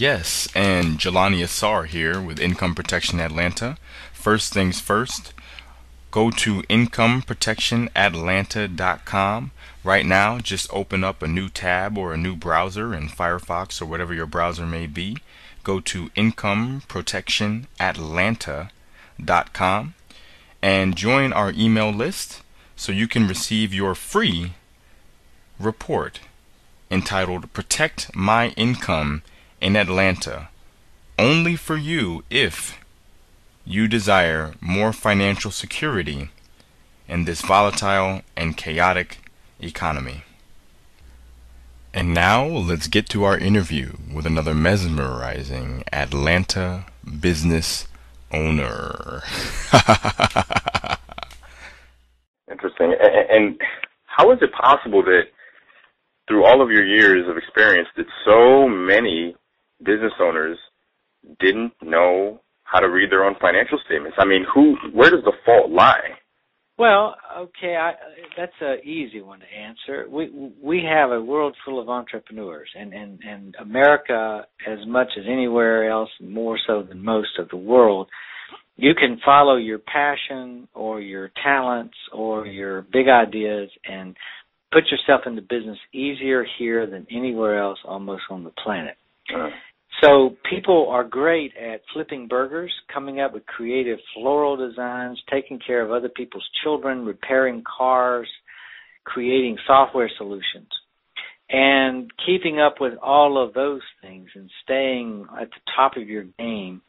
Yes, and Jelani Asar here with Income Protection Atlanta. First things first, go to incomeprotectionatlanta.com. Right now, just open up a new tab or a new browser in Firefox or whatever your browser may be. Go to incomeprotectionatlanta.com and join our email list so you can receive your free report entitled Protect My Income in Atlanta, only for you if you desire more financial security in this volatile and chaotic economy. And now let's get to our interview with another mesmerizing Atlanta business owner. Interesting. And how is it possible that through all of your years of experience that so many business owners didn't know how to read their own financial statements? I mean, where does the fault lie? Well, okay, that's an easy one to answer. We have a world full of entrepreneurs, and America, as much as anywhere else, more so than most of the world, you can follow your passion or your talents or your big ideas and put yourself into business easier here than anywhere else almost on the planet. So people are great at flipping burgers, coming up with creative floral designs, taking care of other people's children, repairing cars, creating software solutions. And keeping up with all of those things and staying at the top of your game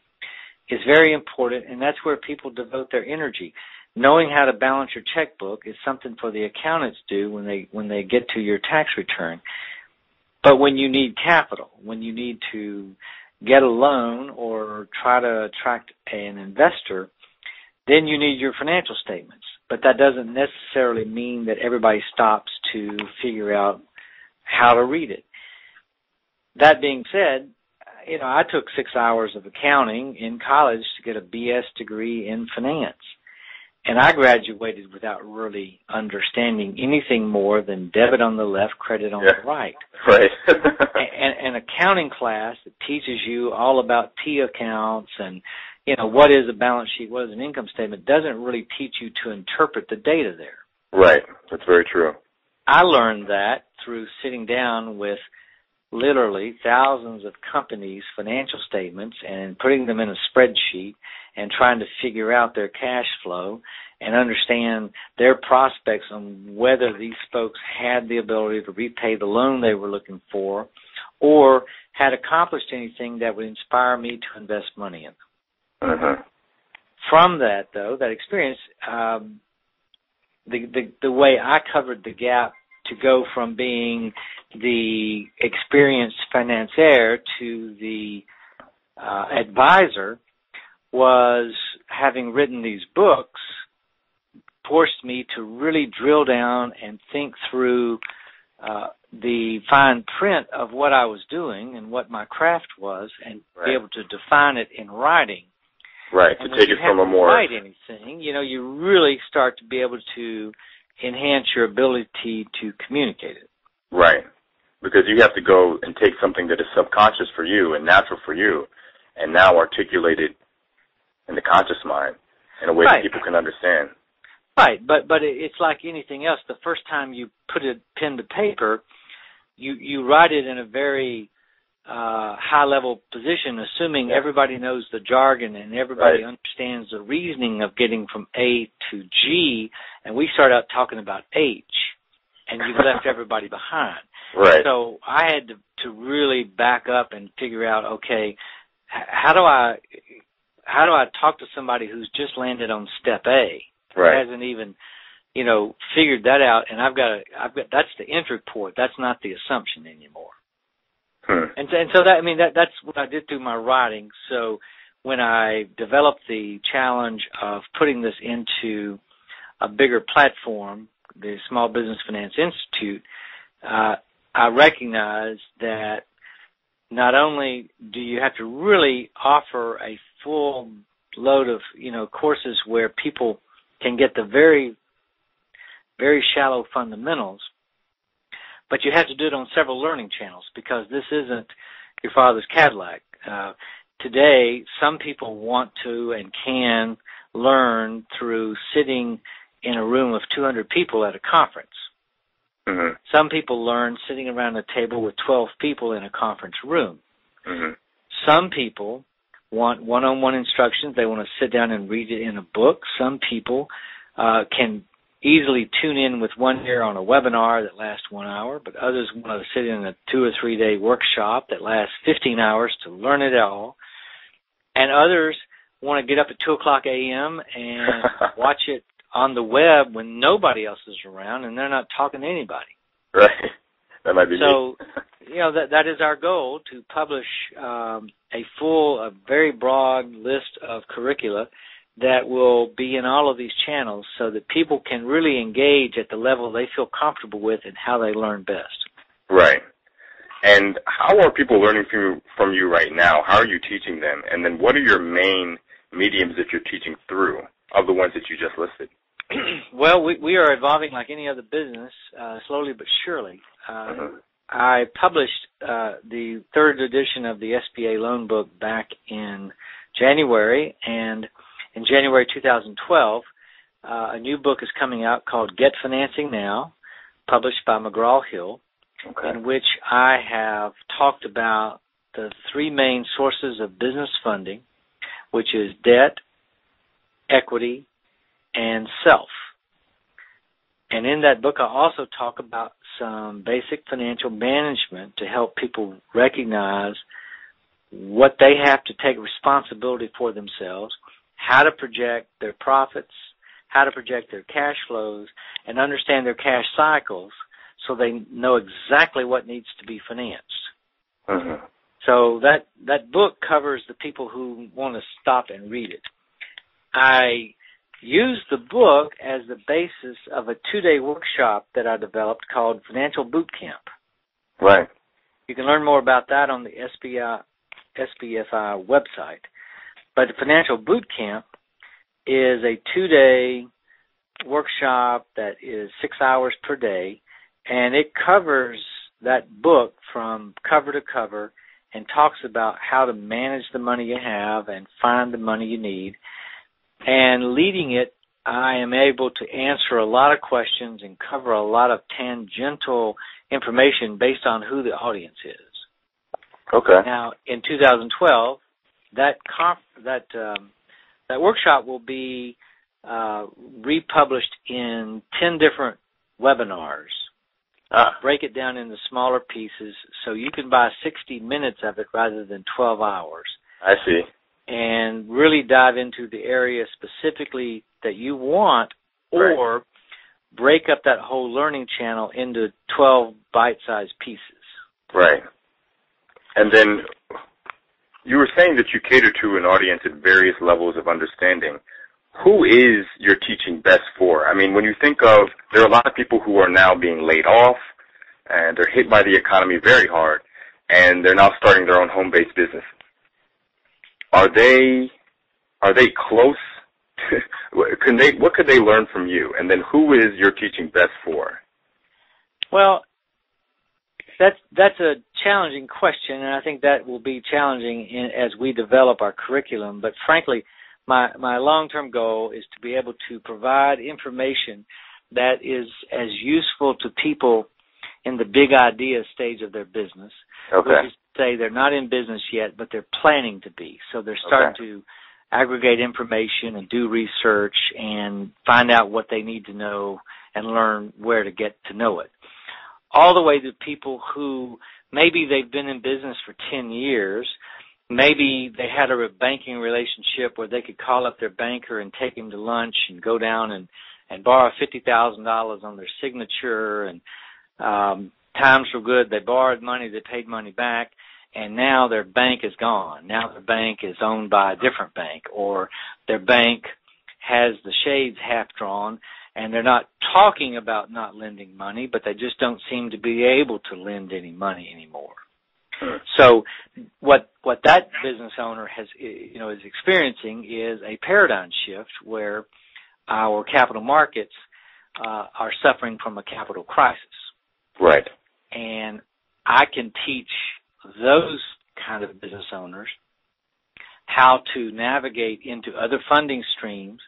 is very important, and that's where people devote their energy. Knowing how to balance your checkbook is something for the accountants do when they get to your tax return. But when you need capital, when you need to get a loan or try to attract an investor, then you need your financial statements. But that doesn't necessarily mean that everybody stops to figure out how to read it. That being said, I took 6 hours of accounting in college to get a BS degree in finance. And I graduated without really understanding anything more than debit on the left, credit on the right. Right. An accounting class that teaches you all about T accounts and, what is a balance sheet, what is an income statement, doesn't really teach you to interpret the data there. Right. That's very true. I learned that through sitting down with literally thousands of companies' financial statements and putting them in a spreadsheet and trying to figure out their cash flow and understand their prospects on whether these folks had the ability to repay the loan they were looking for or had accomplished anything that would inspire me to invest money in them. Uh-huh. From that, though, that experience, the way I covered the gap to go from being the experienced financier to the advisor was having written these books forced me to really drill down and think through the fine print of what I was doing and what my craft was and be able to define it in writing. Right, and to take it from a more... write anything, you really start to be able to enhance your ability to communicate it. Right, because you have to go and take something that is subconscious for you and natural for you and now articulate it in the conscious mind in a way that people can understand. Right, but it's like anything else. The first time you put a pen to paper, you write it in a very high-level position, assuming everybody knows the jargon and everybody understands the reasoning of getting from A to G, and we start out talking about H, and you've left everybody behind. Right. So I had to really back up and figure out, okay, how do I talk to somebody who's just landed on step A, who hasn't even, figured that out, and I've got that's the entry port. That's not the assumption anymore. And so that's what I did through my writing. So when I developed the challenge of putting this into a bigger platform, the Small Business Finance Institute, I recognized that not only do you have to really offer a full load of, courses where people can get the very, very shallow fundamentals, but you have to do it on several learning channels because this isn't, your father's Cadillac. Today, some people want to and can learn through sitting in a room of 200 people at a conference. Mm-hmm. Some people learn sitting around a table with 12 people in a conference room. Mm-hmm. Some people want one-on-one instructions. They want to sit down and read it in a book. Some people can easily tune in with one ear on a webinar that lasts 1 hour, but others want to sit in a 2 or 3 day workshop that lasts 15 hours to learn it all. And others want to get up at 2 o'clock a.m. and watch it on the web when nobody else is around and they're not talking to anybody. Right. That might be so, me. that is our goal, to publish a very broad list of curricula that will be in all of these channels so that people can really engage at the level they feel comfortable with and how they learn best. Right. And how are people learning from you right now? How are you teaching them? And then what are your main mediums that you're teaching through of the ones that you just listed? Well, we are evolving like any other business, slowly but surely. I published the third edition of the SBA loan book back in January, and in January 2012, a new book is coming out called Get Financing Now, published by McGraw-Hill, in which I have talked about the three main sources of business funding, which is debt, equity, and self. And in that book, I also talk about some basic financial management to help people recognize what they have to take responsibility for themselves, how to project their profits, how to project their cash flows, and understand their cash cycles so they know exactly what needs to be financed. Mm-hmm. So that book covers the people who want to stop and read it. I used the book as the basis of a 2-day workshop that I developed called Financial Boot Camp. Right. You can learn more about that on the SBFI website. But the Financial Boot Camp is a 2-day workshop that is 6 hours per day, and it covers that book from cover to cover and talks about how to manage the money you have and find the money you need. And leading it, I am able to answer a lot of questions and cover a lot of tangential information based on who the audience is. Okay. Now, in 2012, that workshop will be republished in 10 different webinars. Break it down into smaller pieces so you can buy 60 minutes of it rather than 12 hours. I see. And really dive into the area specifically that you want, or break up that whole learning channel into 12 bite-sized pieces. Right. And then you were saying that you cater to an audience at various levels of understanding. Who is your teaching best for? I mean, when you think of, there are a lot of people who are now being laid off, and they're hit by the economy very hard, and they're now starting their own home-based business. Are they close? What could they learn from you? And then who is your teaching best for? Well, that's a challenging question, and I think that will be challenging as we develop our curriculum. But frankly, my long-term goal is to be able to provide information that is as useful to people in the big idea stage of their business. Okay. Which is to say they're not in business yet, but they're planning to be. So they're starting to aggregate information and do research and find out what they need to know and learn where to get to know it. All the way to people who maybe they've been in business for 10 years, maybe they had a banking relationship where they could call up their banker and take him to lunch and go down and borrow $50,000 on their signature, and times were good. They borrowed money, they paid money back, and now their bank is gone. Now their bank is owned by a different bank, or their bank has the shades half drawn, and they're not talking about not lending money, but they just don't seem to be able to lend any money anymore. So what that business owner is experiencing is a paradigm shift where our capital markets are suffering from a capital crisis. Right. And I can teach those kind of business owners, how to navigate into other funding streams,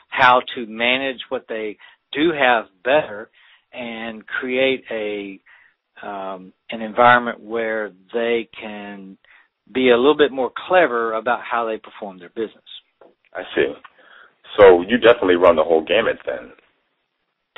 how to manage what they do have better, and create an environment where they can be a little bit more clever about how they perform their business. I see. So you definitely run the whole gamut then.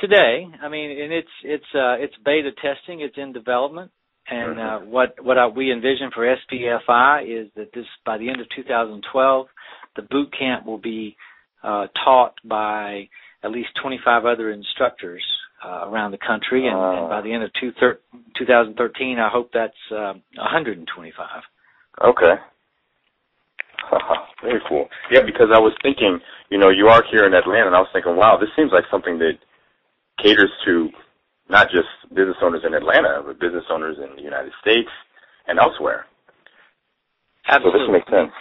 Today, I mean, and it's beta testing, it's in development, and what we envision for SBFI is that by the end of 2012, the boot camp will be taught by at least 25 other instructors around the country, and by the end of 2013, I hope that's 125. Okay. Very cool. Yeah, because I was thinking, you are here in Atlanta, and I was thinking, wow, this seems like something that caters to not just business owners in Atlanta, but business owners in the United States and elsewhere. Absolutely. So this makes sense.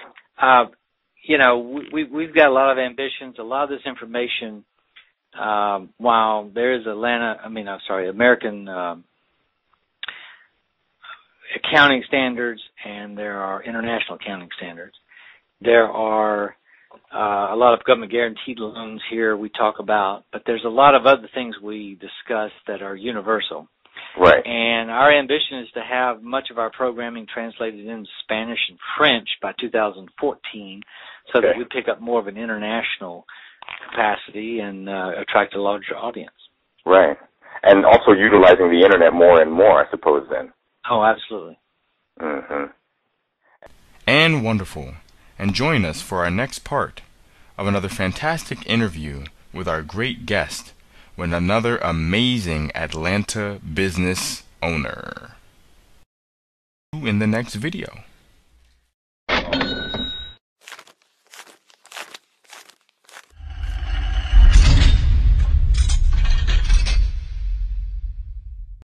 We've got a lot of ambitions. A lot of this information, while there is American accounting standards and there are international accounting standards. There are a lot of government guaranteed loans here we talk about, but there's a lot of other things we discuss that are universal. Right. And our ambition is to have much of our programming translated into Spanish and French by 2014 so that we pick up more of an international capacity and attract a larger audience. Right. And also utilizing the Internet more and more, I suppose, then. Oh, absolutely. Mm-hmm. And wonderful. And join us for our next part of another fantastic interview with our great guest, with another amazing Atlanta business owner. In the next video.